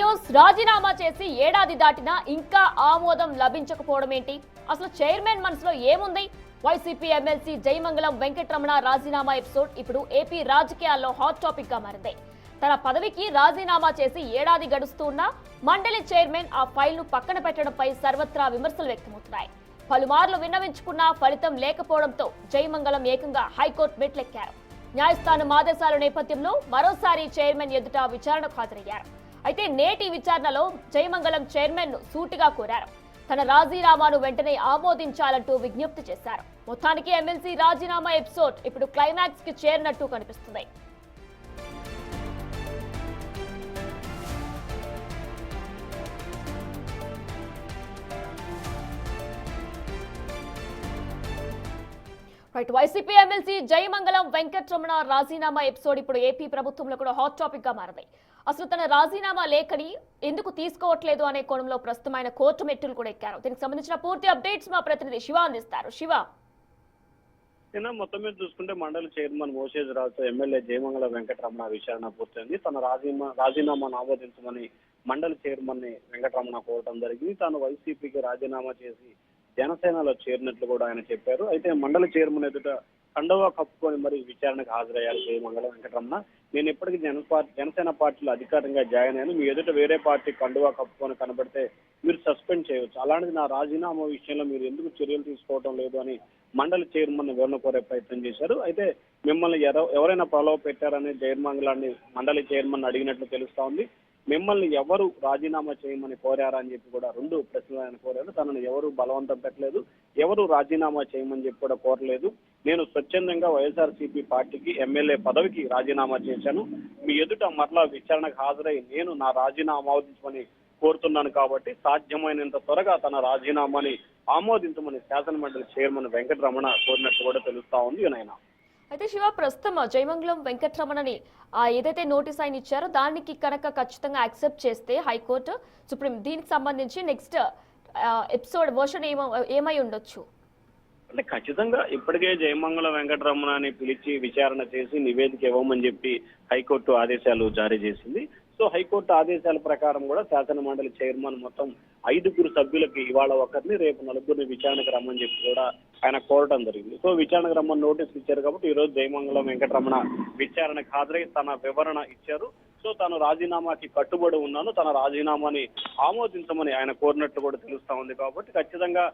News. రాజీనామా చేసి ఏడాది దాటినా ఇంకా ఆమోదం లభించకపోవడం ఏంటి? అసలు చైర్మన్ మనసులో ఏముంది? వైసీపీ ఎమ్మెల్సీ జయమంగళం వెంకటరమణ రాజీనామా ఎపిసోడ్ ఇప్పుడు ఏపీ రాజకీయాల్లో హాట్ టాపిక్ గా మారింది. తన పదవికి రాజీనామా చేసి ఏడాది గడుస్తున్నా మండలి చైర్మన్ ఆ ఫైల్ ను పక్కన పెట్టడంపై సర్వత్రా విమర్శలు వ్యక్తమవుతున్నాయి. పలుమార్లు విన్నవించుకున్నా ఫలితం లేకపోవడంతో జయమంగళం ఏకంగా హైకోర్టు మెట్లెక్కారు. న్యాయస్థానం ఆదేశాల నేపథ్యంలో మరోసారి చైర్మన్ ఎదుట విచారణకు హాజరయ్యారు. అయితే నేటి విచారణలో జయమంగళం చైర్మన్ ను సూటిగా కోరారు. తన రాజీనామాను వెంటనే ఆమోదించాలంటూ విజ్ఞప్తి చేశారు. మొత్తానికి ఎమ్మెల్సీ రాజీనామా ఎపిసోడ్ ఇప్పుడు క్లైమాక్స్ కి చేరినట్టు కనిపిస్తుంది. వైసీపీ ఎమ్మెల్సీ జయమంగళం వెంకటరమణ రాజీనామా ఎపిసోడ్ ఇప్పుడు ఏపీ ప్రభుత్వంలో కూడా హాట్ టాపిక్ గా మారింది. అసలు తన రాజీనామా లేఖని ఎందుకు తీసుకోవట్లేదు అనే కోణంలో ప్రస్తుతం ఆయన కోర్టు మెట్టులు కూడా ఎక్కారు. దీనికి సంబంధించిన పూర్తి అప్డేట్స్ మా ప్రతినిధి శివ అందిస్తారు. శివ, మొత్తం మీద చూసుకుంటే మండలి చైర్మన్ మోషేజ్ రావుతో ఎమ్మెల్యే జయమంగళ వెంకటరమణ విచారణ పూర్తయింది. తన రాజీనామాను ఆమోదించమని మండలి చైర్మన్ ని వెంకటరమణ కోరడం జరిగింది. తాను వైసీపీకి రాజీనామా చేసి జనసేనలో చేరినట్లు కూడా ఆయన చెప్పారు. అయితే మండలి చైర్మన్ ఎదుట కండవా కప్పుకొని మరి విచారణకు హాజరయ్యారు జయమంగళ వెంకటరమణ. నేను ఇప్పటికీ జనసేన పార్టీలో అధికారంగా జాయిన్ అయ్యాను. మీ ఎదుట వేరే పార్టీ కండువా కప్పుకొని కనబడితే మీరు సస్పెండ్ చేయవచ్చు. అలాంటిది నా రాజీనామా విషయంలో మీరు ఎందుకు చర్యలు తీసుకోవడం లేదు అని మండలి చైర్మన్ వివరణ కోరే ప్రయత్నం చేశారు. అయితే మిమ్మల్ని ఎవరైనా ప్రలోభ పెట్టారని జయమంగళాన్ని మండలి చైర్మన్ అడిగినట్లు తెలుస్తా ఉంది. మిమ్మల్ని ఎవరు రాజీనామా చేయమని కోరారా అని చెప్పి కూడా రెండు ప్రశ్నలు ఆయన కోరారు. తనను ఎవరు బలవంతం పెట్టలేదు, ఎవరు రాజీనామా చేయమని చెప్పి కూడా కోరలేదు. నేను స్వచ్ఛందంగా వైఎస్ఆర్సీపీ పార్టీకి ఎమ్మెల్యే పదవికి రాజీనామా చేశాను. మీ ఎదుట మరలా విచారణకు హాజరై నేను నా రాజీనామా ఆమోదించమని కోరుతున్నాను. కాబట్టి సాధ్యమైనంత త్వరగా తన రాజీనామాని ఆమోదించమని శాసనమండలి చైర్మన్ వెంకటరమణ కోరినట్టు కూడా తెలుస్తా ఉంది. ఆయన అయితే శివ, ప్రస్తుతం జయమంగళం వెంకటరమణని ఏదైతే నోటీస్ ఆయన ఇచ్చారో దానికి కనుక ఖచ్చితంగా యాక్సెప్ట్ చేస్తే హైకోర్టు, సుప్రీం దీనికి సంబంధించి నెక్స్ట్ ఎపిసోడ్ వర్షన్ ఏమై ఉండొచ్చు? అంటే ఖచ్చితంగా ఇప్పటికే జయమంగళ వెంకటరమణని పిలిచి విచారణ చేసి నివేదిక ఇవ్వమని చెప్పి హైకోర్టు ఆదేశాలు జారీ చేసింది. సో హైకోర్టు ఆదేశాల ప్రకారం కూడా శాసన మండలి చైర్మన్ మొత్తం 5 సభ్యులకి ఇవాళ ఒకరిని, రేపు 4 విచారణకు రమ్మని చెప్పి కూడా ఆయన కోరడం జరిగింది. సో విచారణకు రమ్మని నోటీసులు ఇచ్చారు కాబట్టి ఈ రోజు జయమంగళం వెంకటరమణ విచారణకు హాజరై తన వివరణ ఇచ్చారు. సో తాను రాజీనామాకి కట్టుబడి ఉన్నాను, తన రాజీనామాని ఆమోదించమని ఆయన కోరినట్లు కూడా తెలుస్తా ఉంది. కాబట్టి ఖచ్చితంగా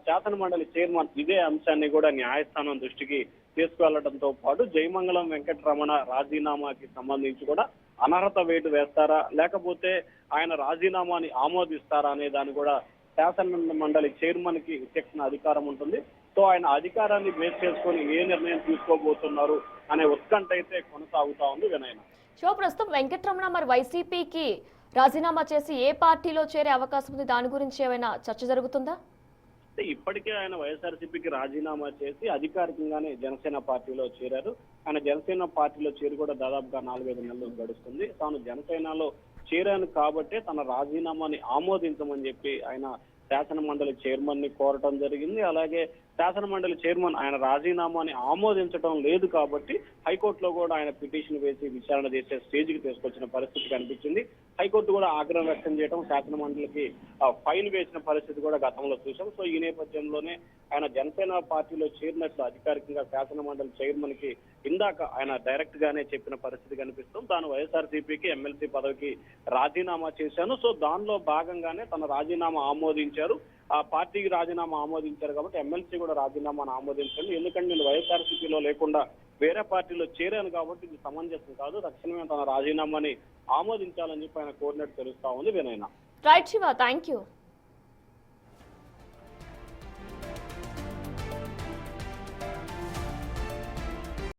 శాసన మండలి చైర్మన్ ఇదే అంశాన్ని కూడా న్యాయస్థానం దృష్టికి తీసుకువెళ్లడంతో పాటు జయమంగళం వెంకటరమణ రాజీనామాకి సంబంధించి కూడా అనర్హత వేటు వేస్తారా, లేకపోతే ఆయన రాజీనామాని ఆమోదిస్తారా అనే దాన్ని కూడా శాసన మండలి చైర్మన్ కి విచక్షణ అధికారం ఉంటుంది. సో ఆయన అధికారాన్ని బేస్ చేసుకొని ఏ నిర్ణయం తీసుకోబోతున్నారు అనే ఉత్కంఠ అయితే కొనసాగుతా ఉంది. వినయన ప్రస్తుతం వెంకటరమణ మరి వైసీపీకి రాజీనామా చేసి ఏ పార్టీలో చేరే అవకాశం ఉంది? దాని గురించి ఏమైనా చర్చ జరుగుతుందా? ఇప్పటికే ఆయన వైఎస్ఆర్సీపీకి రాజీనామా చేసి అధికారికంగానే జనసేన పార్టీలో చేరారు. ఆయన జనసేన పార్టీలో చేరి కూడా దాదాపుగా 4-5 నెలలు గడుస్తుంది. తాను జనసేనలో చేరాను కాబట్టే తన రాజీనామాని ఆమోదించమని చెప్పి ఆయన శాసన మండలి చైర్మన్ ని కోరటం జరిగింది. అలాగే శాసన మండలి చైర్మన్ ఆయన రాజీనామాని ఆమోదించడం లేదు కాబట్టి హైకోర్టులో కూడా ఆయన పిటిషన్ వేసి విచారణ చేసే స్టేజ్కి తీసుకొచ్చిన పరిస్థితి కనిపించింది. హైకోర్టు కూడా ఆగ్రహం వ్యక్తం చేయడం, శాసన మండలికి ఫైన్ వేసిన పరిస్థితి కూడా గతంలో చూసాం. సో ఈ నేపథ్యంలోనే ఆయన జనసేన పార్టీలో చేరినట్లు అధికారికంగా శాసన మండలి చైర్మన్ కి ఇందాక ఆయన డైరెక్ట్ గానే చెప్పిన పరిస్థితి కనిపిస్తుంది. తాను వైఎస్ఆర్సీపీకి ఎమ్మెల్సీ పదవికి రాజీనామా చేశాను. సో దానిలో భాగంగానే తన రాజీనామా ఆమోదించారు. ఆ పార్టీకి రాజీనామా ఆమోదించారు కాబట్టి ఎమ్మెల్సీ కూడా రాజీనామాను ఆమోదించండి, ఎందుకంటే నేను వైఎస్ఆర్సీపీలో లేకుండా వేరే పార్టీలో చేరాను కాబట్టి ఇది సమంజసం కాదు, తక్షణమే తన రాజీనామాని ఆమోదించాలని చెప్పి ఆయన కోరినట్టు తెలుస్తా ఉంది. వినయన రైట్ శివ, థ్యాంక్ యూ.